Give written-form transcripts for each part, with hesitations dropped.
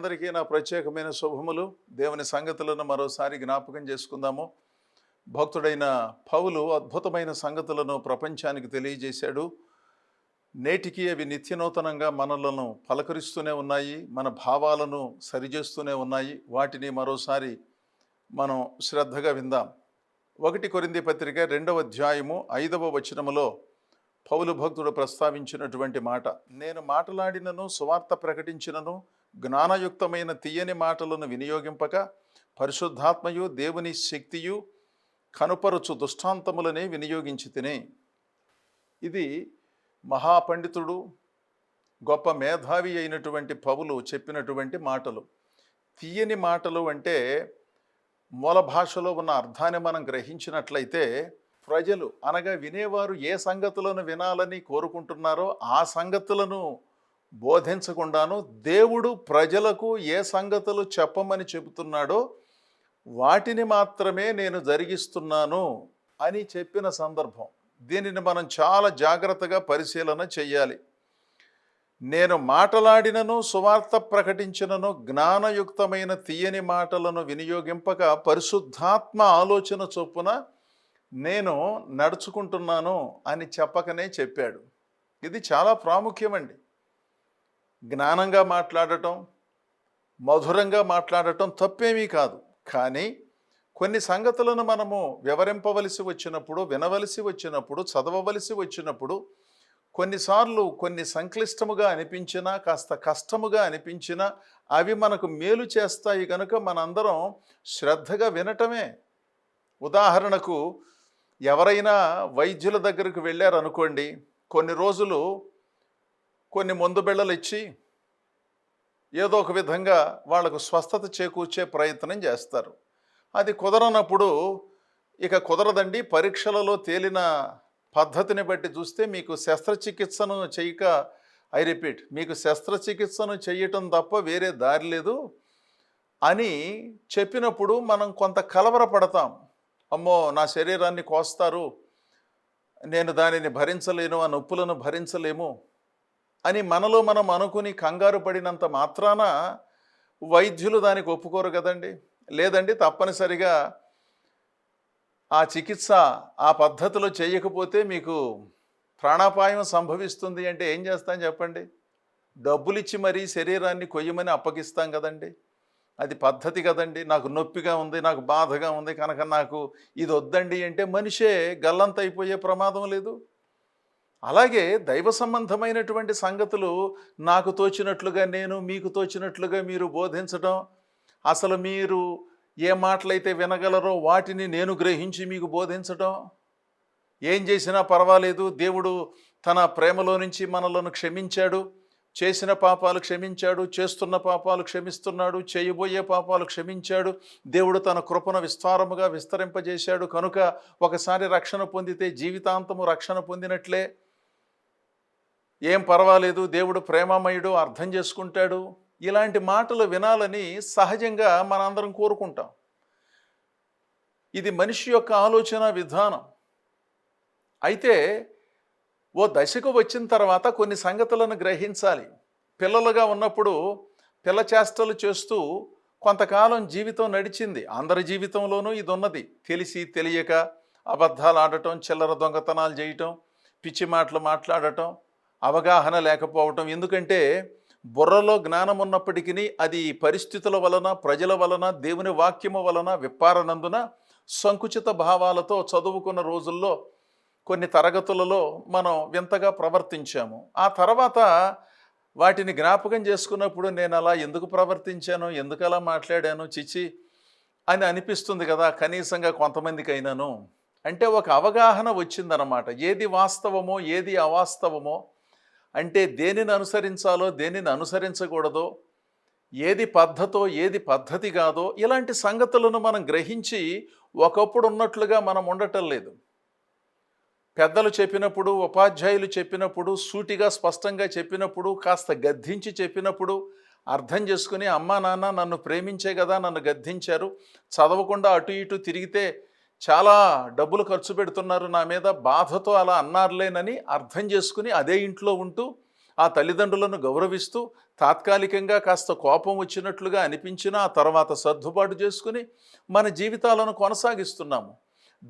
అందరికీ నా ప్రత్యేకమైన శుభములు. దేవుని సంగతులను మరోసారి జ్ఞాపకం చేసుకుందాము. భక్తుడైన పౌలు అద్భుతమైన సంగతులను ప్రపంచానికి తెలియజేశాడు. నేటికి అవి నిత్యనూతనంగా మనలను పలకరిస్తూనే ఉన్నాయి, మన భావాలను సరిచేస్తూనే ఉన్నాయి. వాటిని మరోసారి మనం శ్రద్ధగా విందాం. 1 కొరింథీ పత్రిక 2వ అధ్యాయము 5వ వచనములో పౌలు భక్తుడు ప్రస్తావించినటువంటి మాట, నేను మాట్లాడినను సువార్త ప్రకటించినను జ్ఞానయుక్తమైన తీయని మాటలను వినియోగింపక పరిశుద్ధాత్మయు దేవుని శక్తియు కనుపరుచు దుష్టాంతములనే వినియోగించి తినే. ఇది మహాపండితుడు, గొప్ప మేధావి అయినటువంటి పౌలు చెప్పినటువంటి మాటలు. తీయని మాటలు అంటే మూల భాషలో ఉన్న అర్థాన్ని మనం గ్రహించినట్లయితే, ప్రజలు అనగా వినేవారు ఏ సంగతులను వినాలని కోరుకుంటున్నారో ఆ సంగతులను బోధించకుండాను, దేవుడు ప్రజలకు ఏ సంగతులు చెప్పమని చెబుతున్నాడో వాటిని మాత్రమే నేను జరిగిస్తున్నాను అని చెప్పిన సందర్భం. దీనిని మనం చాలా జాగ్రత్తగా పరిశీలన చెయ్యాలి. నేను మాట్లాడినను సువార్త ప్రకటించినను జ్ఞానయుక్తమైన తీయని మాటలను వినియోగింపక పరిశుద్ధాత్మ ఆలోచన చొప్పున నేను నడుచుకుంటున్నాను అని చెప్పకనే చెప్పాడు. ఇది చాలా ప్రాముఖ్యమండి. జ్ఞానంగా మాట్లాడటం, మధురంగా మాట్లాడటం తప్పేమీ కాదు. కానీ కొన్ని సంగతులను మనము వివరింపవలసి వచ్చినప్పుడు, వినవలసి వచ్చినప్పుడు, చదవవలసి వచ్చినప్పుడు కొన్నిసార్లు కొన్ని సంక్లిష్టముగా అనిపించినా, కాస్త కష్టముగా అనిపించినా అవి మనకు మేలు చేస్తాయి కనుక మనందరం శ్రద్ధగా వినటమే. ఉదాహరణకు, ఎవరైనా వైద్యుల దగ్గరకు వెళ్ళారనుకోండి, కొన్ని రోజులు కొన్ని మందు బిళ్ళలు ఇచ్చి ఏదో ఒక విధంగా వాళ్లకు స్వస్థత చేకూర్చే ప్రయత్నం చేస్తారు. అది కుదరనప్పుడు ఇక కుదరదండి, పరీక్షలలో తేలిన పద్ధతిని బట్టి చూస్తే మీకు శస్త్రచికిత్సను చేయక, మీకు శస్త్రచికిత్సను చేయటం తప్ప వేరే దారి లేదు అని చెప్పినప్పుడు మనం కొంత కలవరపడతాం. అమ్మో, నా శరీరాన్ని కోస్తారు, నేను దానిని భరించలేను, ఆ నొప్పులను భరించలేము అని మనలో మనం అనుకుని కంగారు పడినంత మాత్రాన వైద్యులు దానికి ఒప్పుకోరు కదండి. లేదండి, తప్పనిసరిగా ఆ చికిత్స ఆ పద్ధతిలో చేయకపోతే మీకు ప్రాణాపాయం సంభవిస్తుంది అంటే ఏం చేస్తాం చెప్పండి? డబ్బులిచ్చి మరీ శరీరాన్ని కొయ్యమని అప్పగిస్తాం కదండి. అది పద్ధతి కదండి. నాకు నొప్పిగా ఉంది, నాకు బాధగా ఉంది కనుక నాకు ఇది వద్దండి అంటే మనిషే గల్లంతైపోయే ప్రమాదం లేదు. అలాగే దైవ సంబంధమైనటువంటి సంగతులు నాకు తోచినట్లుగా నేను, మీకు తోచినట్లుగా మీరు బోధించడం, అసలు మీరు ఏ మాటలైతే వినగలరో వాటిని నేను గ్రహించి మీకు బోధించడం, ఏం చేసినా పర్వాలేదు, దేవుడు తన ప్రేమలో నుంచి మనలను క్షమించాడు, చేసిన పాపాలు క్షమించాడు, చేస్తున్న పాపాలు క్షమిస్తున్నాడు, చేయబోయే పాపాలు క్షమించాడు, దేవుడు తన కృపను విస్తారముగా విస్తరింపజేశాడు కనుక ఒకసారి రక్షణ పొందితే జీవితాంతము రక్షణ పొందినట్లే, ఏం పర్వాలేదు, దేవుడు ప్రేమమయుడు, అర్థం చేసుకుంటాడు, ఇలాంటి మాటలు వినాలని సహజంగా మనందరం కోరుకుంటాం. ఇది మనిషి యొక్క ఆలోచన విధానం. అయితే ఓ దశకు వచ్చిన తర్వాత కొన్ని సంగతులను గ్రహించాలి. పిల్లలుగా ఉన్నప్పుడు పిల్ల చేష్టలు చేస్తూ కొంతకాలం జీవితం నడిచింది. అందరి జీవితంలోనూ ఇది ఉన్నది. తెలిసి తెలియక అబద్ధాలు ఆడటం, చిల్లర దొంగతనాలు చేయటం, పిచ్చి మాటలు మాట్లాడటం, అవగాహన లేకపోవటం. ఎందుకంటే బుర్రలో జ్ఞానం ఉన్నప్పటికీ అది పరిస్థితుల వలన, ప్రజల వలన, దేవుని వాక్యము వలన విప్పారనందున సంకుచిత భావాలతో చదువుకున్న రోజుల్లో కొన్ని తరగతులలో మనం వింతగా ప్రవర్తించాము. ఆ తర్వాత వాటిని జ్ఞాపకం చేసుకున్నప్పుడు నేను అలా ఎందుకు ప్రవర్తించాను, ఎందుకు అలా మాట్లాడాను, చిచి అని అనిపిస్తుంది కదా, కనీసంగా కొంతమందికి అయినాను. అంటే ఒక అవగాహన వచ్చిందనమాట. ఏది వాస్తవమో ఏది అవాస్తవమో, అంటే దేనిని అనుసరించాలో దేనిని అనుసరించకూడదో, ఏది పద్ధతో ఏది పద్ధతి కాదో, ఇలాంటి సంగతులను మనం గ్రహించి ఒకప్పుడు ఉన్నట్లుగా మనం ఉండటం లేదు. పెద్దలు చెప్పినప్పుడు, ఉపాధ్యాయులు చెప్పినప్పుడు, సూటిగా స్పష్టంగా చెప్పినప్పుడు, కాస్త గద్దించి చెప్పినప్పుడు అర్థం చేసుకుని, అమ్మా నాన్న నన్ను ప్రేమించే కదా నన్ను గద్దించారు, చదవకుండా అటు ఇటు తిరిగితే చాలా డబ్బులు ఖర్చు పెడుతున్నారు నా మీద, బాధతో అలా అన్నారులేనని అర్థం చేసుకుని అదే ఇంట్లో ఉంటూ ఆ తల్లిదండ్రులను గౌరవిస్తూ తాత్కాలికంగా కాస్త కోపం వచ్చినట్లుగా అనిపించినా ఆ తర్వాత సర్దుబాటు చేసుకుని మన జీవితాలను కొనసాగిస్తున్నాము.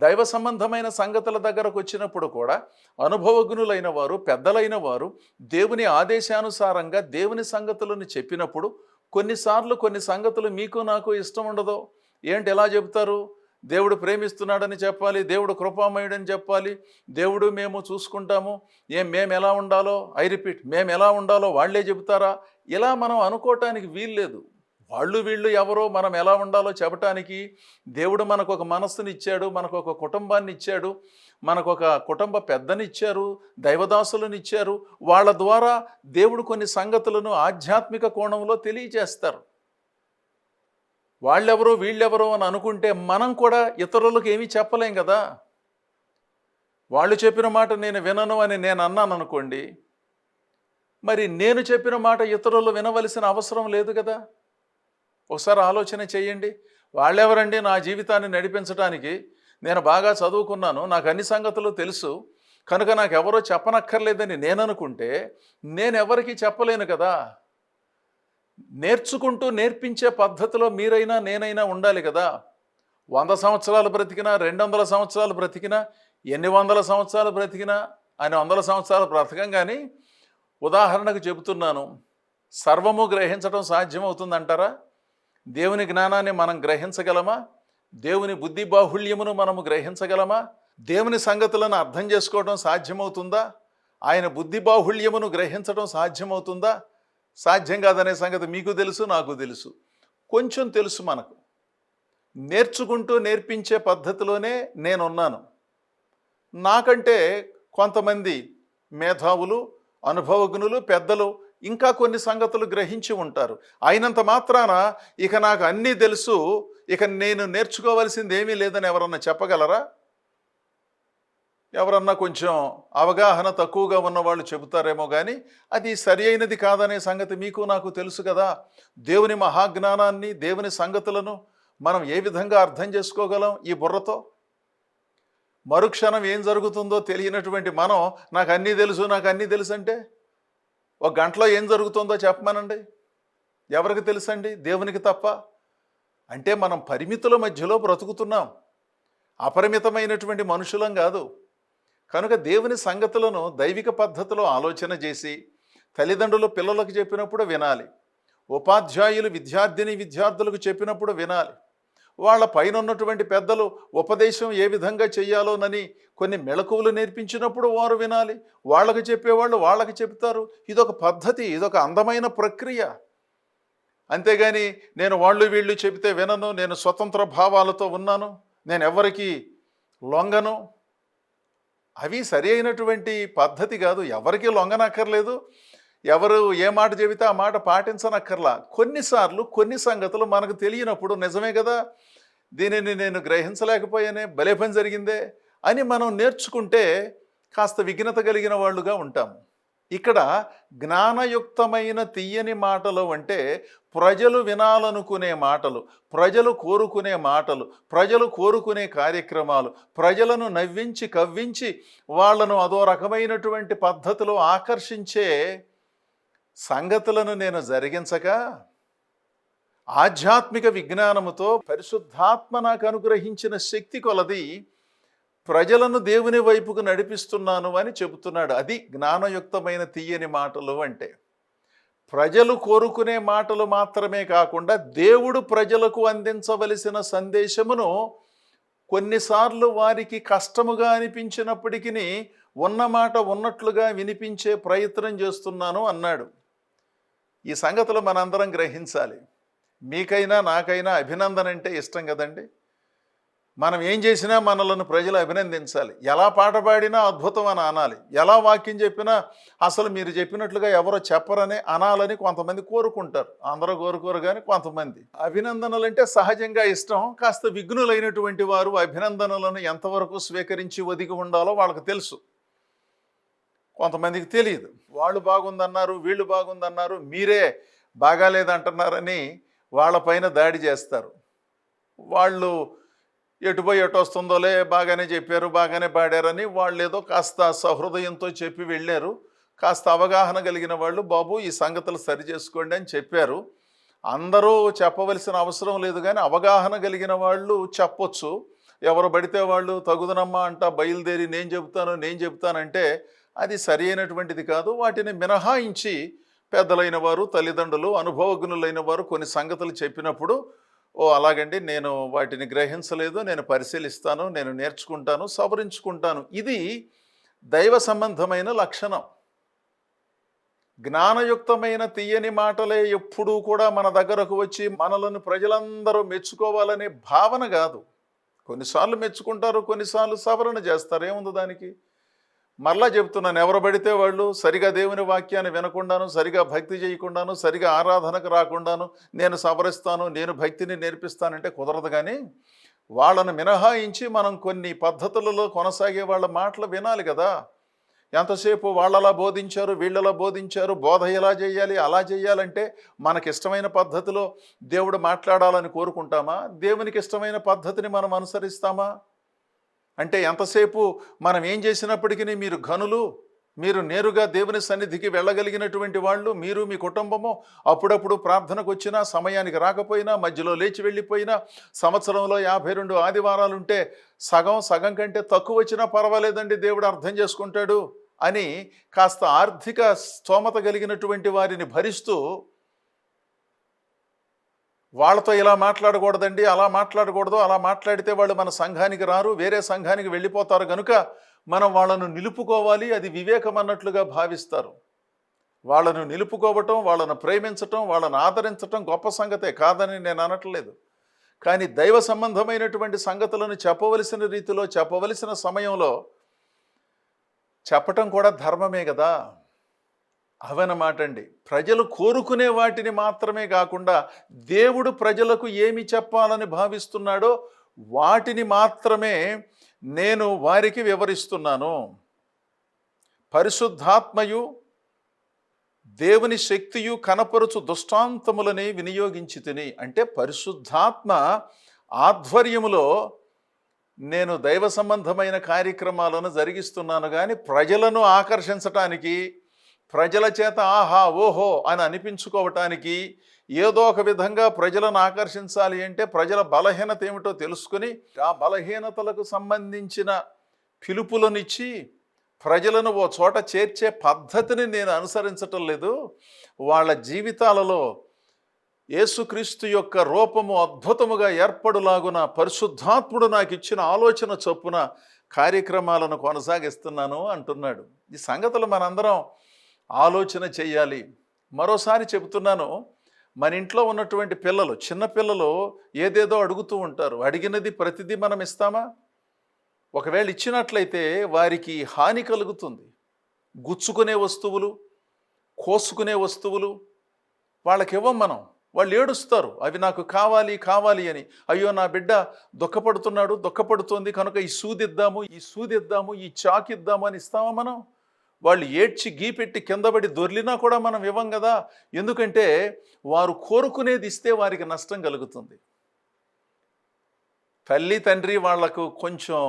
దైవ సంబంధమైన సంగతుల దగ్గరకు వచ్చినప్పుడు కూడా అనుభవజ్ఞులైన వారు, పెద్దలైన వారు దేవుని ఆదేశానుసారంగా దేవుని సంగతులను చెప్పినప్పుడు కొన్నిసార్లు కొన్ని సంగతులు మీకు నాకు ఇష్టం ఉండదు. ఏంటి ఎలా చెబుతారు? దేవుడు ప్రేమిస్తున్నాడని చెప్పాలి, దేవుడు కృపామయుడని చెప్పాలి, దేవుడు మేము చూసుకుంటాము, మేము ఎలా ఉండాలో మేము ఎలా ఉండాలో వాళ్ళే చెబుతారా? ఇలా మనం అనుకోవటానికి వీల్లేదు. వాళ్ళు వీళ్ళు ఎవరో మనం ఎలా ఉండాలో చెప్పటానికి దేవుడు మనకు ఒక మనస్సునిచ్చాడు, మనకు ఒక కుటుంబాన్ని ఇచ్చాడు, మనకు ఒక కుటుంబ పెద్దనిచ్చారు, దైవదాసులను ఇచ్చారు. వాళ్ళ ద్వారా దేవుడు కొన్ని సంగతులను ఆధ్యాత్మిక కోణంలో తెలియజేస్తారు. వాళ్ళెవరో వీళ్ళెవరో అని అనుకుంటే మనం కూడా ఇతరులకు ఏమీ చెప్పలేం కదా. వాళ్ళు చెప్పిన మాట నేను వినను అని నేను అన్నాను అనుకోండి, మరి నేను చెప్పిన మాట ఇతరులు వినవలసిన అవసరం లేదు కదా. ఒకసారి ఆలోచన చేయండి. వాళ్ళెవరండి నా జీవితాన్ని నడిపించడానికి? నేను బాగా చదువుకున్నాను, నాకు అన్ని సంగతులు తెలుసు కనుక నాకు ఎవరో చెప్పనక్కర్లేదని నేను అనుకుంటే నేను ఎవరికి చెప్పలేను కదా. నేర్చుకుంటూ నేర్పించే పద్ధతిలో మీరైనా నేనైనా ఉండాలి కదా. 100 సంవత్సరాలు బ్రతికినా, 200 సంవత్సరాలు బ్రతికినా, ఎన్ని వందల సంవత్సరాలు బ్రతికినా అని 100 సంవత్సరాలు బ్రతకం. కానీ ఉదాహరణకు చెబుతున్నాను, సర్వము గ్రహించడం సాధ్యమవుతుందంటారా? దేవుని జ్ఞానాన్ని మనం గ్రహించగలమా? దేవుని బుద్ధి బాహుళ్యమును మనము గ్రహించగలమా? దేవుని సంగతులను అర్థం చేసుకోవడం సాధ్యమవుతుందా? ఆయన బుద్ధి బాహుళ్యమును గ్రహించడం సాధ్యమవుతుందా? సాధ్యం కాదనే సంగతి మీకు తెలుసు, నాకు తెలుసు, కొంచెం తెలుసు. మనకు నేర్చుకుంటూ నేర్పించే పద్ధతిలోనే నేనున్నాను. నాకంటే కొంతమంది మేధావులు, అనుభవజ్ఞులు, పెద్దలు ఇంకా కొన్ని సంగతులు గ్రహించి ఉంటారు. అయినంత మాత్రాన ఇక నాకు అన్నీ తెలుసు, ఇక నేను నేర్చుకోవాల్సింది ఏమీ లేదని ఎవరన్నా చెప్పగలరా? ఎవరన్నా కొంచెం అవగాహన తక్కువగా ఉన్నవాళ్ళు చెబుతారేమో కానీ అది సరి అయినది కాదనే సంగతి మీకు నాకు తెలుసు కదా. దేవుని మహాజ్ఞానాన్ని, దేవుని సంగతులను మనం ఏ విధంగా అర్థం చేసుకోగలం ఈ బుర్రతో? మరుక్షణం ఏం జరుగుతుందో తెలియనటువంటి మనం నాకు అన్నీ తెలుసు అంటే ఒక గంటలో ఏం జరుగుతుందో చెప్పమనండి. ఎవరికి తెలుసండి? దేవునికి తప్ప. అంటే మనం పరిమితుల మధ్యలో బ్రతుకుతున్నాం, అపరిమితమైనటువంటి మనుషులం కాదు. కనుక దేవుని సంగతులను దైవిక పద్ధతిలో ఆలోచన చేసి తల్లిదండ్రులు పిల్లలకు చెప్పినప్పుడు వినాలి, ఉపాధ్యాయులు విద్యార్థులకు చెప్పినప్పుడు వినాలి, వాళ్ళ పైన ఉన్నటువంటి పెద్దలు ఉపదేశం ఏ విధంగా చెయ్యాలోనని కొన్ని మెళకువలు నేర్పించినప్పుడు వారు వినాలి, వాళ్ళకి చెప్పేవాళ్ళు వాళ్ళకి చెప్తారు. ఇదొక పద్ధతి, ఇదొక అందమైన ప్రక్రియ. అంతేగాని నేను వాళ్ళు వీళ్ళు చెబితే వినను, నేను స్వతంత్ర భావాలతో ఉన్నాను, నేను ఎవరికి లొంగను, అవి సరి అయినటువంటి పద్ధతి కాదు. ఎవరికి లొంగనక్కర్లేదు, ఎవరు ఏ మాట చెబితే ఆ మాట పాటించనక్కర్లా. కొన్నిసార్లు కొన్ని సంగతులు మనకు తెలియనప్పుడు నిజమే కదా, దీనిని నేను గ్రహించలేకపోయానే, భలే పని జరిగిందే అని మనం నేర్చుకుంటే కాస్త విఘ్నత కలిగిన వాళ్ళుగా ఉంటాము. ఇక్కడ జ్ఞానయుక్తమైన తీయని మాటలు అంటే ప్రజలు వినాలనుకునే మాటలు, ప్రజలు కోరుకునే మాటలు, ప్రజలు కోరుకునే కార్యక్రమాలు, ప్రజలను నవ్వించి కవ్వించి వాళ్ళను అదో రకమైనటువంటి పద్ధతిలో ఆకర్షించే సంగతులను నేను జరిగించక ఆధ్యాత్మిక విజ్ఞానముతో పరిశుద్ధాత్మ నాకు అనుగ్రహించిన శక్తి కొలది ప్రజలను దేవుని వైపుకు నడిపిస్తున్నాను అని చెబుతున్నాడు. అది జ్ఞానయుక్తమైన తీయని మాటలు అంటే. ప్రజలు కోరుకునే మాటలు మాత్రమే కాకుండా దేవుడు ప్రజలకు అందించవలసిన సందేశమును కొన్నిసార్లు వారికి కష్టముగా అనిపించినప్పటికీ ఉన్న మాట ఉన్నట్లుగా వినిపించే ప్రయత్నం చేస్తున్నాను అన్నాడు. ఈ సంగతులు మనందరం గ్రహించాలి. మీకైనా నాకైనా అభినందన అంటే ఇష్టం కదండి. మనం ఏం చేసినా మనలను ప్రజలు అభినందించాలి. ఎలా పాట పాడినా అద్భుతం అని అనాలి, ఎలా వాక్యం చెప్పినా అసలు మీరు చెప్పినట్లుగా ఎవరో చెప్పరని అనాలని కొంతమంది కోరుకుంటారు. అందరూ కోరుకోరు కానీ కొంతమంది. అభినందనలు అంటే సహజంగా ఇష్టం. కాస్త విఘ్నులైనటువంటి వారు అభినందనలను ఎంతవరకు స్వీకరించి ఒదిగి ఉండాలో వాళ్ళకి తెలుసు, కొంతమందికి తెలియదు. వాళ్ళు బాగుందన్నారు, వీళ్ళు బాగుందన్నారు, మీరే బాగాలేదంటున్నారని వాళ్ళపైన దాడి చేస్తారు. వాళ్ళు ఎటుపోయి ఎటు వస్తుందోలే, బాగానే చెప్పారు, బాగానే పాడారని వాళ్ళు ఏదో కాస్త సహృదయంతో చెప్పి వెళ్ళారు. కాస్త అవగాహన కలిగిన వాళ్ళు బాబు ఈ సంగతులు సరి చేసుకోండి అని చెప్పారు. అందరూ చెప్పవలసిన అవసరం లేదు, కానీ అవగాహన కలిగిన వాళ్ళు చెప్పొచ్చు. ఎవరు పడితే వాళ్ళు తగుదనమ్మా అంట బయలుదేరి నేను చెబుతానంటే అది సరి అయినటువంటిది కాదు. వాటిని మినహాయించి పెద్దలైన వారు, తల్లిదండ్రులు, అనుభవజ్ఞులైన వారు కొన్ని సంగతులు చెప్పినప్పుడు ఓ అలాగండి, నేను వాటిని గ్రహించలేదు, నేను పరిశీలిస్తాను, నేను నేర్చుకుంటాను, సవరించుకుంటాను. ఇది దైవ సంబంధమైన లక్షణం. జ్ఞానయుక్తమైన తీయని మాటలే ఎప్పుడూ కూడా మన దగ్గరకు వచ్చి మనలను ప్రజలందరూ మెచ్చుకోవాలనే భావన కాదు. కొన్నిసార్లు మెచ్చుకుంటారు, కొన్నిసార్లు సవరణ చేస్తారు. ఏముంది దానికి? మరలా చెప్తున్నాను, ఎవరు పడితే వాళ్ళు సరిగా దేవుని వాక్యాన్ని వినకుండాను, సరిగా భక్తి చేయకుండాను, సరిగా ఆరాధనకు రాకుండాను నేను సవరిస్తాను, నేను భక్తిని నేర్పిస్తానంటే కుదరదు. కానీ వాళ్ళను మినహాయించి మనం కొన్ని పద్ధతులలో కొనసాగే వాళ్ళ మాటలు వినాలి కదా. ఎంతసేపు వాళ్ళలా బోధించారు, వీళ్ళలా బోధించారు, బోధ ఎలా చేయాలి, అలా చేయాలంటే మనకిష్టమైన పద్ధతిలో దేవుడు మాట్లాడాలని కోరుకుంటామా? దేవునికి ఇష్టమైన పద్ధతిని మనం అనుసరిస్తామా? అంటే ఎంతసేపు మనం ఏం చేసినప్పటికీ మీరు ఘనులు, మీరు నేరుగా దేవుని సన్నిధికి వెళ్ళగలిగినటువంటి వాళ్ళు, మీరు మీ కుటుంబము అప్పుడప్పుడు ప్రార్థనకు వచ్చినా, సమయానికి రాకపోయినా, మధ్యలో లేచి వెళ్ళిపోయినా, సంవత్సరంలో 52 ఆదివారాలుంటే సగం కంటే తక్కువ వచ్చినా పర్వాలేదండి, దేవుడు అర్థం చేసుకుంటాడు అని కాస్త ఆర్థిక స్తోమత కలిగినటువంటి వారిని భరిస్తూ వాళ్ళతో ఇలా మాట్లాడకూడదండి, అలా మాట్లాడకూడదు, అలా మాట్లాడితే వాళ్ళు మన సంఘానికి రారు, వేరే సంఘానికి వెళ్ళిపోతారు, కనుక మనం వాళ్ళను నిలుపుకోవాలి, అది వివేకం అన్నట్లుగా భావిస్తారు. వాళ్ళను నిలుపుకోవటం, వాళ్ళను ప్రేమించటం, వాళ్ళను ఆదరించటం గొప్ప సంగతే, కాదని నేను అనట్లేదు. కానీ దైవ సంబంధమైనటువంటి సంగతులను చెప్పవలసిన రీతిలో, చెప్పవలసిన సమయంలో చెప్పటం కూడా ధర్మమే కదా. అవన్నమాట అండి. ప్రజలు కోరుకునే వాటిని మాత్రమే కాకుండా దేవుడు ప్రజలకు ఏమి చెప్పాలని భావిస్తున్నాడో వాటిని మాత్రమే నేను వారికి వివరిస్తున్నాను. పరిశుద్ధాత్మయు దేవుని శక్తియు కనపరుచు దృష్టాంతములని వినియోగించి తిని, అంటే పరిశుద్ధాత్మ ఆధ్వర్యములో నేను దైవ సంబంధమైన కార్యక్రమాలను జరిగిస్తున్నాను. కానీ ప్రజలను ఆకర్షించటానికి, ప్రజల చేత ఆహా ఓహో అని అనిపించుకోవటానికి, ఏదో ఒక విధంగా ప్రజలను ఆకర్షించాలి అంటే ప్రజల బలహీనత ఏమిటో తెలుసుకుని ఆ బలహీనతలకు సంబంధించిన పిలుపులనిచ్చి ప్రజలను ఓ చోట చేర్చే పద్ధతిని నేను అనుసరించటం లేదు. వాళ్ళ జీవితాలలో యేసుక్రీస్తు యొక్క రూపము అద్భుతముగా ఏర్పడులాగున పరిశుద్ధాత్ముడు నాకు ఇచ్చిన ఆలోచన చొప్పున కార్యక్రమాలను కొనసాగిస్తున్నాను అంటున్నాడు. ఈ సంగతులు మనందరం ఆలోచన చెయ్యాలి. మరోసారి చెబుతున్నాను, మన ఇంట్లో ఉన్నటువంటి పిల్లలు, చిన్నపిల్లలు ఏదేదో అడుగుతూ ఉంటారు. అడిగినది ప్రతిదీ మనం ఇస్తామా? ఒకవేళ ఇచ్చినట్లయితే వారికి హాని కలుగుతుంది. గుచ్చుకునే వస్తువులు, కోసుకునే వస్తువులు వాళ్ళకి ఇవ్వం మనం. వాళ్ళు ఏడుస్తారు, అవి నాకు కావాలి కావాలి అని. అయ్యో నా బిడ్డ దుఃఖపడుతోంది కనుక ఈ సూదిద్దాము, ఈ చాకిద్దాము అని ఇస్తామా మనం? వాళ్ళు ఏడ్చి గీపెట్టి కిందపడి దొర్లినా కూడా మనం ఇవ్వం కదా. ఎందుకంటే వారు కోరుకునేది ఇస్తే వారికి నష్టం కలుగుతుంది. తల్లి తండ్రి వాళ్లకు కొంచెం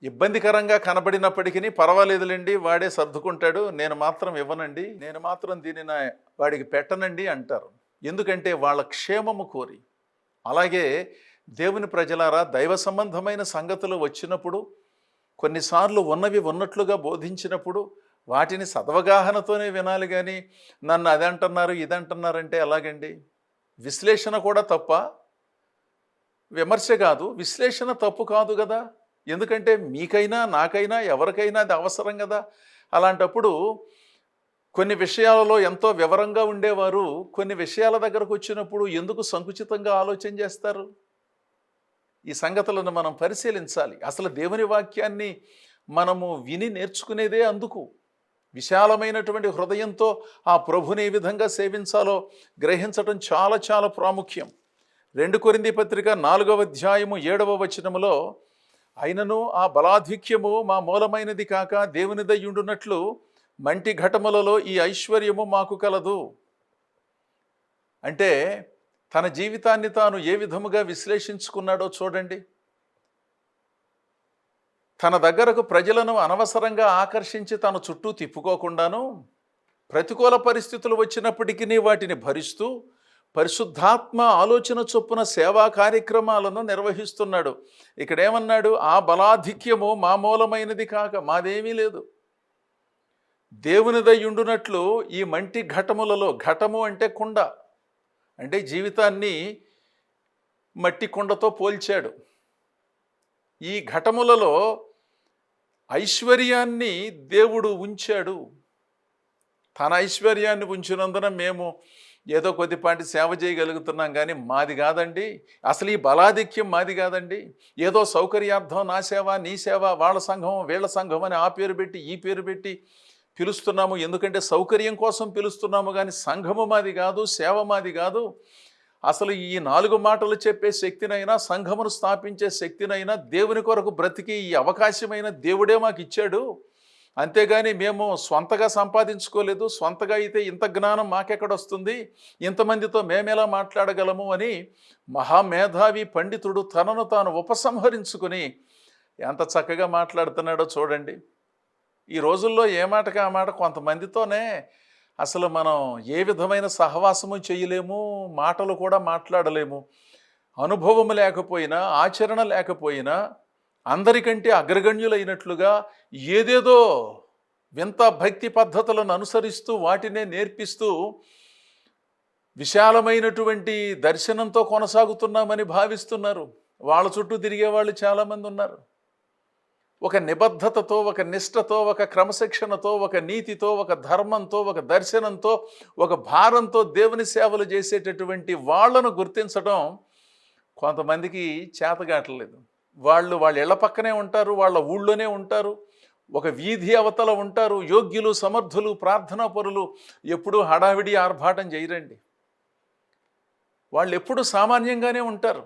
ఇబ్బందికరంగా కనబడినప్పటికీ పర్వాలేదులేండి, వాడే సర్దుకుంటాడు, నేను మాత్రం ఇవ్వనండి, నేను మాత్రం దీనిని వాడికి పెట్టనండి అంటారు. ఎందుకంటే వాళ్ళ క్షేమము కోరి. అలాగే దేవుని ప్రజలారా, దైవ సంబంధమైన సంగతులు వచ్చినప్పుడు, కొన్నిసార్లు ఉన్నవి ఉన్నట్లుగా బోధించినప్పుడు వాటిని సదవగాహనతోనే వినాలి. కానీ నన్ను అదంటున్నారు ఇదంటున్నారంటే ఎలాగండి? విశ్లేషణ కూడా తప్ప, విమర్శ కాదు, విశ్లేషణ తప్పు కాదు కదా. ఎందుకంటే మీకైనా నాకైనా ఎవరికైనా అది అవసరం కదా. అలాంటప్పుడు కొన్ని విషయాలలో ఎంతో వివరంగా ఉండేవారు కొన్ని విషయాల దగ్గరకు వచ్చినప్పుడు ఎందుకు సంకుచితంగా ఆలోచన చేస్తారు? ఈ సంగతులను మనం పరిశీలించాలి. అసలు దేవుని వాక్యాన్ని మనము విని నేర్చుకునేదే అందుకు. విశాలమైనటువంటి హృదయంతో ఆ ప్రభుని ఏ విధంగా సేవించాలో గ్రహించటం చాలా చాలా ప్రాముఖ్యం. 2 కొరింథీ పత్రిక 4వ అధ్యాయము 7వ వచనములో, అయినను ఆ బలాధిక్యము మా మూలమైనది కాక దేవునిదయ్యుండునట్లు మంటి ఘటములలో ఈ ఐశ్వర్యము మాకు కలదు. అంటే తన జీవితాన్ని తాను ఏ విధముగా విశ్లేషించుకున్నాడో చూడండి. తన దగ్గరకు ప్రజలను అనవసరంగా ఆకర్షించి తన చుట్టూ తిప్పుకోకుండాను, ప్రతికూల పరిస్థితులు వచ్చినప్పటికీ వాటిని భరిస్తూ పరిశుద్ధాత్మ ఆలోచన చొప్పున సేవా కార్యక్రమాలను నిర్వహిస్తున్నాడు. ఇక్కడేమన్నాడు? ఆ బలాధిక్యము మా మూలమైనది కాక, మాదేమీ లేదు, దేవునిదయ్యుండునట్లు ఈ మంటి ఘటములలో, ఘటము అంటే కుండ, అంటే జీవితాన్ని మట్టి కుండతో పోల్చాడు. ఈ ఘటములలో ఐశ్వర్యాన్ని దేవుడు ఉంచాడు. తన ఐశ్వర్యాన్ని ఉంచినందున మేము ఏదో కొద్దిపాటి సేవ చేయగలుగుతున్నాం, కానీ మాది కాదండి, అసలు ఈ బలాధిక్యం మాది కాదండి. ఏదో సౌకర్యార్థం నా సేవ, నీ సేవ, వాళ్ళ సంఘం, వీళ్ళ సంఘం అని ఆ పేరు పెట్టి ఈ పేరు పెట్టి పిలుస్తున్నాము. ఎందుకంటే సౌకర్యం కోసం పిలుస్తున్నాము, కానీ సంఘము మాది కాదు, సేవ మాది కాదు. అసలు ఈ 4 మాటలు చెప్పే శక్తినైనా, సంఘమును స్థాపించే శక్తినైనా, దేవుని కొరకు బ్రతికి ఈ అవకాశమైన దేవుడే మాకు ఇచ్చాడు. అంతేగాని మేము స్వంతగా సంపాదించుకోలేదు. స్వంతగా అయితే ఇంత జ్ఞానం మాకెక్కడొస్తుంది, ఇంతమందితో మేమెలా మాట్లాడగలము అని మహామేధావి పండితుడు తనను తాను ఉపసంహరించుకుని ఎంత చక్కగా మాట్లాడుతున్నాడో చూడండి. ఈ రోజుల్లో ఏ మాటకి ఆ మాట, కొంతమందితోనే అసలు మనం ఏ విధమైన సహవాసము చేయలేము, మాటలు కూడా మాట్లాడలేము. అనుభవం లేకపోయినా, ఆచరణ లేకపోయినా, అందరికంటే అగ్రగణ్యులైనట్లుగా ఏదేదో వింత భక్తి పద్ధతులను అనుసరిస్తూ వాటినే నేర్పిస్తూ విశాలమైనటువంటి దర్శనంతో కొనసాగుతున్నామని భావిస్తున్నారు. వాళ్ళ చుట్టూ తిరిగే వాళ్ళు చాలామంది ఉన్నారు. ఒక నిబద్ధతతో, ఒక నిష్ఠతో, ఒక క్రమశిక్షణతో, ఒక నీతితో, ఒక ధర్మంతో, ఒక దర్శనంతో, ఒక భారంతో దేవుని సేవలు చేసేటటువంటి వాళ్ళను గుర్తించడం కొంతమందికి చేతగాటలేదు. వాళ్ళ ఇళ్ల పక్కనే ఉంటారు, వాళ్ళ ఊళ్ళోనే ఉంటారు, ఒక వీధి అవతల ఉంటారు. యోగ్యులు, సమర్థులు, ప్రార్థనా పరులు ఎప్పుడూ హడావిడి ఆర్భాటం చేయరండి. వాళ్ళు ఎప్పుడూ సామాన్యంగానే ఉంటారు.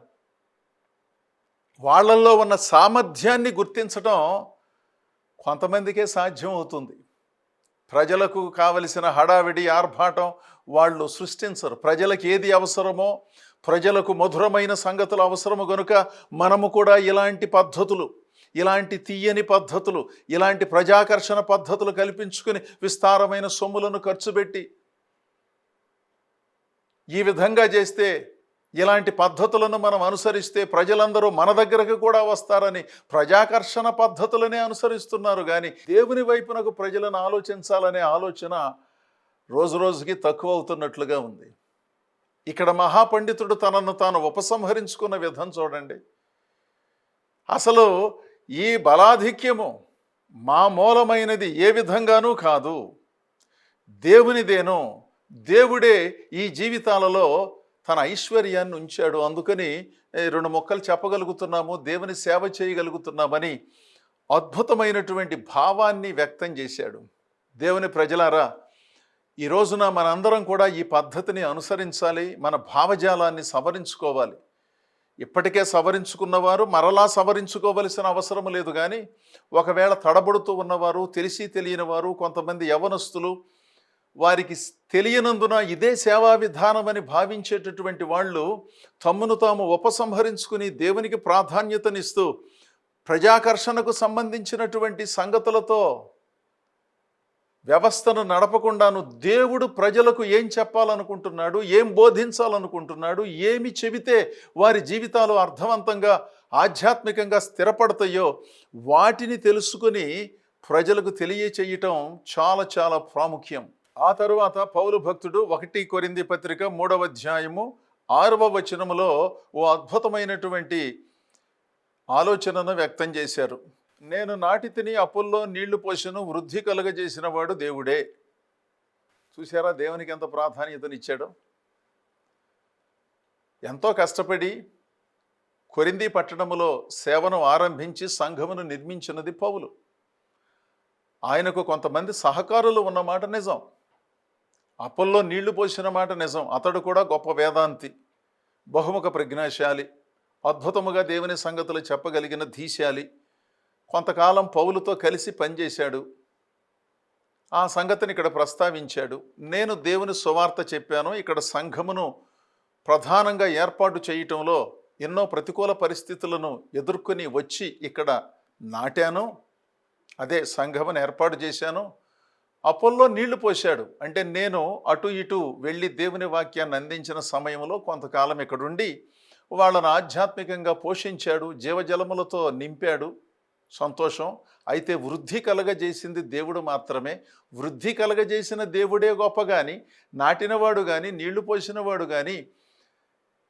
వాళ్ళల్లో ఉన్న సామర్థ్యాన్ని గుర్తించడం కొంతమందికే సాధ్యం అవుతుంది. ప్రజలకు కావలసిన హడావిడి ఆర్భాటం వాళ్ళు సృష్టించరు. ప్రజలకు ఏది అవసరమో, ప్రజలకు మధురమైన సంగతులు అవసరము గనుక మనము కూడా ఇలాంటి పద్ధతులు, ఇలాంటి తీయని పద్ధతులు, ఇలాంటి ప్రజాకర్షణ పద్ధతులు కల్పించుకుని విస్తారమైన సొమ్ములను ఖర్చు పెట్టి ఈ విధంగా చేస్తే, ఇలాంటి పద్ధతులను మనం అనుసరిస్తే ప్రజలందరూ మన దగ్గరకు కూడా వస్తారని ప్రజాకర్షణ పద్ధతులనే అనుసరిస్తున్నారు. కానీ దేవుని వైపునకు ప్రజలను ఆలోచించాలనే ఆలోచన రోజు రోజుకి తక్కువ అవుతున్నట్లుగా ఉంది. ఇక్కడ మహాపండితుడు తనను తాను ఉపసంహరించుకున్న విధం చూడండి. అసలు ఈ బలాధిక్యము మా మూలమైనది ఏ విధంగానూ కాదు, దేవునిదేనో. దేవుడే ఈ జీవితాలలో తన ఐశ్వర్యాన్ని ఉంచాడు. అందుకని 2 ముక్కలు చెప్పగలుగుతున్నాము, దేవుని సేవ చేయగలుగుతున్నామని అద్భుతమైనటువంటి భావాన్ని వ్యక్తం చేశాడు. దేవుని ప్రజలారా, ఈ రోజున మనందరం కూడా ఈ పద్ధతిని అనుసరించాలి. మన భావజాలాన్ని సవరించుకోవాలి. ఇప్పటికే సవరించుకున్నవారు మరలా సవరించుకోవలసిన అవసరం లేదు. కానీ ఒకవేళ తడబడుతూ ఉన్నవారు, తెలిసి తెలియని వారు, కొంతమంది యవనస్తులు, వారికి తెలియనందున ఇదే సేవా విధానం అని భావించేటటువంటి వాళ్ళు తమ్మును తాము ఉపసంహరించుకుని దేవునికి ప్రాధాన్యతనిస్తూ ప్రజాకర్షణకు సంబంధించినటువంటి సంగతులతో వ్యవస్థను నడపకుండాను దేవుడు ప్రజలకు ఏం చెప్పాలనుకుంటున్నాడు, ఏం బోధించాలనుకుంటున్నాడు, ఏమి చెబితే వారి జీవితాలు అర్థవంతంగా, ఆధ్యాత్మికంగా స్థిరపడతాయో వాటిని తెలుసుకుని ప్రజలకు తెలియచేయటం చాలా చాలా ప్రాముఖ్యం. ఆ తరువాత పౌలు భక్తుడు 1 కొరింథీ పత్రిక 3వ అధ్యాయము 6వ వచనములో ఓ అద్భుతమైనటువంటి ఆలోచనను వ్యక్తం చేశారు. నేను నాటితిని, అప్పుల్లో నీళ్లు పోసెను, వృద్ధి కలుగజేసిన వాడు దేవుడే. చూసారా దేవునికి ఎంత ప్రాధాన్యతనిచ్చాడో. ఎంతో కష్టపడి కొరింథీ పట్టణములో సేవను ఆరంభించి సంఘమును నిర్మించినది పౌలు. ఆయనకు కొంతమంది సహకారులు ఉన్నమాట నిజం. అప్పుల్లో నీళ్లు పోసిన మాట నిజం. అతడు కూడా గొప్ప వేదాంతి, బహుముఖ ప్రజ్ఞాశాలి, అద్భుతముగా దేవుని సంగతులు చెప్పగలిగిన ధీశాలి. కొంతకాలం పౌలుతో కలిసి పనిచేశాడు. ఆ సంగతిని ఇక్కడ ప్రస్తావించాడు. నేను దేవుని సువార్త చెప్పాను. ఇక్కడ సంఘమును ప్రధానంగా ఏర్పాటు చేయటంలో ఎన్నో ప్రతికూల పరిస్థితులను ఎదుర్కొని వచ్చి ఇక్కడ నాటాను, అదే సంఘమును ఏర్పాటు చేశాను. అపోల్లో నీళ్లు పోశాడు. అంటే నేను అటు ఇటు వెళ్ళి దేవుని వాక్యాన్ని అందించిన సమయంలో కొంతకాలం ఇక్కడుండి వాళ్ళను ఆధ్యాత్మికంగా పోషించాడు, జీవజలములతో నింపాడు. సంతోషం. అయితే వృద్ధి కలగజేసింది దేవుడు మాత్రమే. వృద్ధి కలగజేసిన దేవుడే గొప్ప కానీ, నాటినవాడు కానీ, నీళ్లు పోసినవాడు కానీ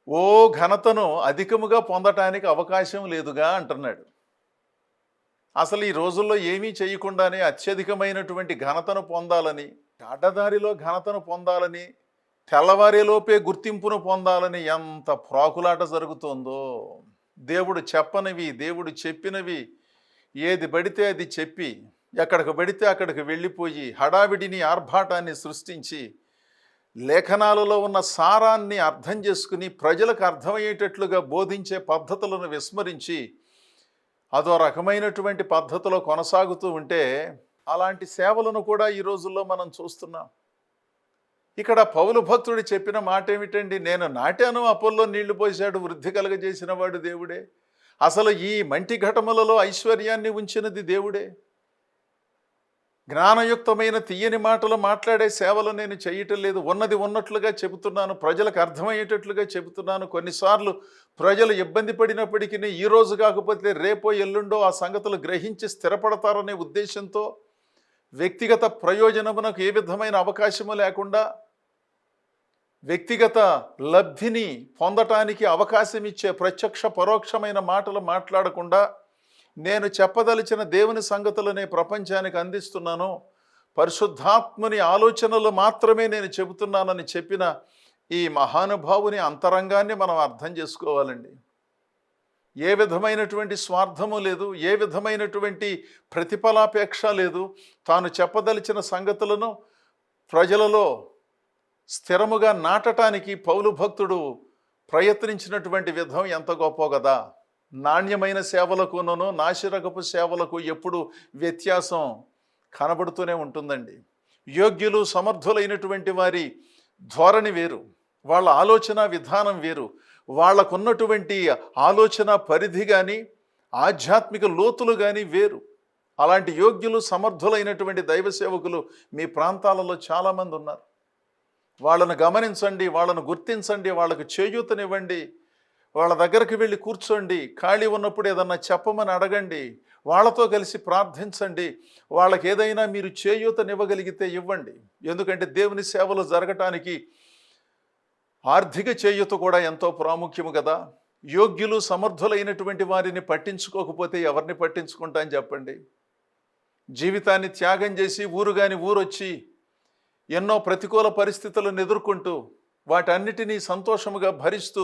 ఓ ఘనతను అధికముగా పొందటానికి అవకాశం లేదుగా అంటున్నాడు. అసలు ఈ రోజుల్లో ఏమీ చేయకుండానే అత్యధికమైనటువంటి ఘనతను పొందాలని, అడ్డదారిలో ఘనతను పొందాలని, తెల్లవారేలోపే గుర్తింపును పొందాలని ఎంత ప్రాకులాట జరుగుతుందో. దేవుడు చెప్పనివి, దేవుడు చెప్పినవి ఏది పడితే అది చెప్పి, ఎక్కడికి పడితే అక్కడికి వెళ్ళిపోయి హడావిడిని, ఆర్భాటాన్ని సృష్టించి లేఖనాలలో ఉన్న సారాన్ని అర్థం చేసుకుని ప్రజలకు అర్థమయ్యేటట్లుగా బోధించే పద్ధతులను విస్మరించి అదో రకమైనటువంటి పద్ధతిలో కొనసాగుతూ ఉంటే అలాంటి సేవలను కూడా ఈ రోజుల్లో మనం చూస్తున్నాం. ఇక్కడ పౌలు భక్తుడు చెప్పిన మాట ఏమిటండి? నేను నాటాను, అపోల్లో నీళ్లు పోశాడు, వృద్ధి కలగజేసిన వాడు దేవుడే. అసలు ఈ మంటి ఘటములలో ఐశ్వర్యాన్ని ఉంచినది దేవుడే. జ్ఞానయుక్తమైన తీయని మాటలు మాట్లాడే సేవలు నేను చేయటం లేదు. ఉన్నది ఉన్నట్లుగా చెబుతున్నాను, ప్రజలకు అర్థమయ్యేటట్లుగా చెబుతున్నాను. కొన్నిసార్లు ప్రజలు ఇబ్బంది పడినప్పటికీ ఈ రోజు కాకపోతే రేపో ఎల్లుండో ఆ సంగతులు గ్రహించి స్థిరపడతారనే ఉద్దేశంతో వ్యక్తిగత ప్రయోజనమునకు ఏ విధమైన అవకాశము లేకుండా, వ్యక్తిగత లబ్ధిని పొందటానికి అవకాశం ఇచ్చే ప్రత్యక్ష పరోక్షమైన మాటలు మాట్లాడకుండా నేను చెప్పదలిచిన దేవుని సంగతులనే ప్రపంచానికి అందిస్తున్నాను, పరిశుద్ధాత్మని ఆలోచనలు మాత్రమే నేను చెబుతున్నానని చెప్పిన ఈ మహానుభావుని అంతరంగాన్ని మనం అర్థం చేసుకోవాలండి. ఏ విధమైనటువంటి స్వార్థము లేదు, ఏ విధమైనటువంటి ప్రతిఫలాపేక్ష లేదు. తాను చెప్పదలిచిన సంగతులను ప్రజలలో స్థిరముగా నాటటానికి పౌలు భక్తుడు ప్రయత్నించినటువంటి విధం ఎంత గొప్ప కదా. నాణ్యమైన సేవలకును నాశరకపు సేవలకు ఎప్పుడు వ్యత్యాసం కనబడుతూనే ఉంటుందండి. యోగ్యులు సమర్థులైనటువంటి వారి ధోరణి వేరు, వాళ్ళ ఆలోచన విధానం వేరు, వాళ్ళకున్నటువంటి ఆలోచన పరిధి కానీ ఆధ్యాత్మిక లోతులు కానీ వేరు. అలాంటి యోగ్యులు సమర్థులైనటువంటి దైవ సేవకులు మీ ప్రాంతాలలో చాలామంది ఉన్నారు. వాళ్ళను గమనించండి, వాళ్ళను గుర్తించండి, వాళ్ళకు చేయూతనివ్వండి, వాళ్ళ దగ్గరికి వెళ్ళి కూర్చోండి, ఖాళీ ఉన్నప్పుడు ఏదన్నా చెప్పమని అడగండి, వాళ్ళతో కలిసి ప్రార్థించండి. వాళ్ళకి ఏదైనా మీరు చేయూతనివ్వగలిగితే ఇవ్వండి. ఎందుకంటే దేవుని సేవలు జరగటానికి ఆర్థిక చేయూత కూడా ఎంతో ప్రాముఖ్యము కదా. యోగ్యులు సమర్థులైనటువంటి వారిని పట్టించుకోకపోతే ఎవరిని పట్టించుకుంటా అని చెప్పండి. జీవితాన్ని త్యాగం చేసి ఊరొచ్చి ఎన్నో ప్రతికూల పరిస్థితులను ఎదుర్కొంటూ వాటన్నిటినీ సంతోషముగా భరిస్తూ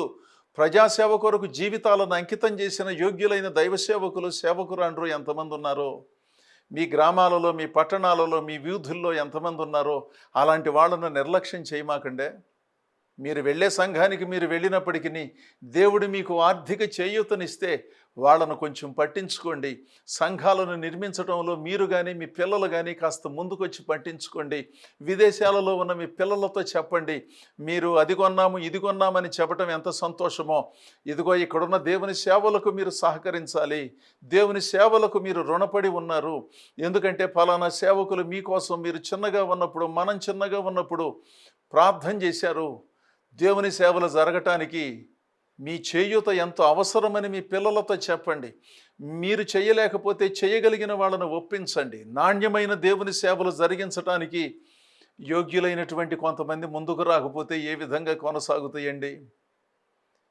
ప్రజాసేవ కొరకు జీవితాలను అంకితం చేసిన యోగ్యులైన దైవ సేవకులు, సేవకురాండ్రు ఎంతమంది ఉన్నారో, మీ గ్రామాలలో, మీ పట్టణాలలో, మీ వీధుల్లో ఎంతమంది ఉన్నారో అలాంటి వాళ్ళను నిర్లక్ష్యం చేయమాకండే. మీరు వెళ్ళే సంఘానికి మీరు వెళ్ళినప్పటికీ దేవుడు మీకు ఆర్థిక చేయూతనిస్తే వాళ్ళను కొంచెం పట్టించుకోండి. సంఘాలను నిర్మించడంలో మీరు కానీ మీ పిల్లలు కానీ కాస్త ముందుకొచ్చి పట్టించుకోండి. విదేశాలలో ఉన్న మీ పిల్లలతో చెప్పండి, మీరు అది కొన్నాము ఇది కొన్నామని చెప్పడం ఎంత సంతోషమో, ఇదిగో ఇక్కడున్న దేవుని సేవలకు మీరు సహకరించాలి, దేవుని సేవలకు మీరు రుణపడి ఉన్నారు. ఎందుకంటే ఫలానా సేవకులు మీకోసం మీరు చిన్నగా ఉన్నప్పుడు, మనం చిన్నగా ఉన్నప్పుడు ప్రార్థన చేశారు. దేవుని సేవలు జరగటానికి మీ చేయూత ఎంతో అవసరమని మీ పిల్లలతో చెప్పండి. మీరు చేయలేకపోతే చేయగలిగిన వాళ్ళను ఒప్పించండి. నాణ్యమైన దేవుని సేవలు జరిగించటానికి యోగ్యులైనటువంటి కొంతమంది ముందుకు రాకపోతే ఏ విధంగా కొనసాగుతాయండి?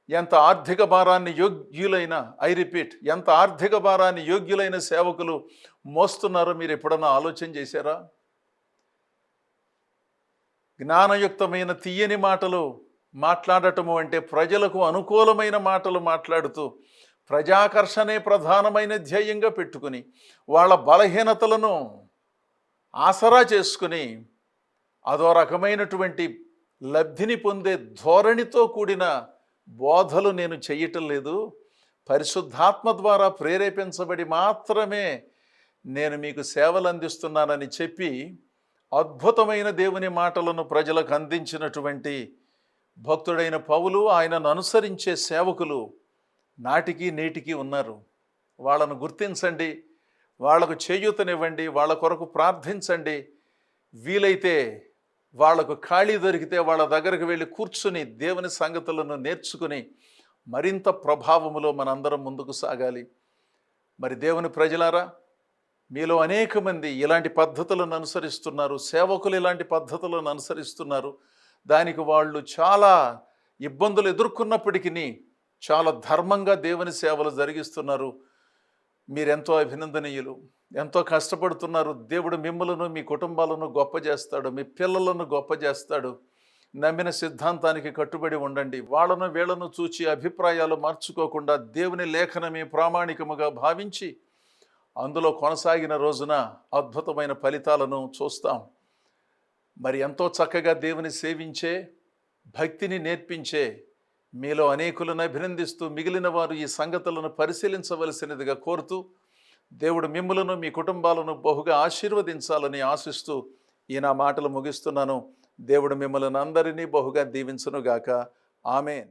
ఎంత ఆర్థిక భారాన్ని ఎంత ఆర్థిక భారాన్ని యోగ్యులైన సేవకులు మోస్తున్నారో మీరు ఎప్పుడన్నా ఆలోచన చేశారా? జ్ఞానయుక్తమైన తీయని మాటలు మాట్లాడటము అంటే ప్రజలకు అనుకూలమైన మాటలు మాట్లాడుతూ ప్రజాకర్షణే ప్రధానమైన ధ్యేయంగా పెట్టుకుని వాళ్ళ బలహీనతలను ఆసరా చేసుకుని అదో రకమైనటువంటి లబ్ధిని పొందే ధోరణితో కూడిన బోధలు నేను చేయటం లేదు. పరిశుద్ధాత్మ ద్వారా ప్రేరేపించబడి మాత్రమే నేను మీకు సేవలు అందిస్తున్నానని చెప్పి అద్భుతమైన దేవుని మాటలను ప్రజలకు అందించినటువంటి భక్తుడైన పౌలు, ఆయనను అనుసరించే సేవకులు నాటికి నేటికి ఉన్నారు. వాళ్ళను గుర్తించండి, వాళ్లకు చేయూతనివ్వండి, వాళ్ళ కొరకు ప్రార్థించండి. వీలైతే వాళ్లకు ఖాళీ దొరికితే వాళ్ళ దగ్గరకు వెళ్ళి కూర్చుని దేవుని సంగతులను నేర్చుకుని మరింత ప్రభావములో మనందరం ముందుకు సాగాలి. మరి దేవుని ప్రజలారా, మీలో అనేక మంది ఇలాంటి పద్ధతులను అనుసరిస్తున్నారు, సేవకులు ఇలాంటి పద్ధతులను అనుసరిస్తున్నారు. దానికి వాళ్ళు చాలా ఇబ్బందులు ఎదుర్కొన్నప్పటికీ చాలా ధర్మంగా దేవుని సేవలు జరిగిస్తున్నారు. మీరెంతో అభినందనీయులు, ఎంతో కష్టపడుతున్నారు. దేవుడు మిమ్మలను, మీ కుటుంబాలను గొప్ప చేస్తాడు, మీ పిల్లలను గొప్ప చేస్తాడు. నమ్మిన సిద్ధాంతానికి కట్టుబడి ఉండండి. వాళ్ళను వీళ్ళను చూచి అభిప్రాయాలు మార్చుకోకుండా దేవుని లేఖనమే ప్రామాణికముగా భావించి అందులో కొనసాగిన రోజున అద్భుతమైన ఫలితాలను చూస్తాం. మరి ఎంతో చక్కగా దేవుని సేవించే, భక్తిని నేర్పించే మీలో అనేకులను అభినందిస్తూ మిగిలిన వారు ఈ సంగతులను పరిశీలించవలసినదిగా కోరుతూ దేవుడు మిమ్ములను, మీ కుటుంబాలను బహుగా ఆశీర్వదించాలని ఆశిస్తూ ఈ నా మాటలు ముగిస్తున్నాను. దేవుడు మిమ్మల్ని అందరినీ బహుగా దీవించునుగాక. ఆమేన్.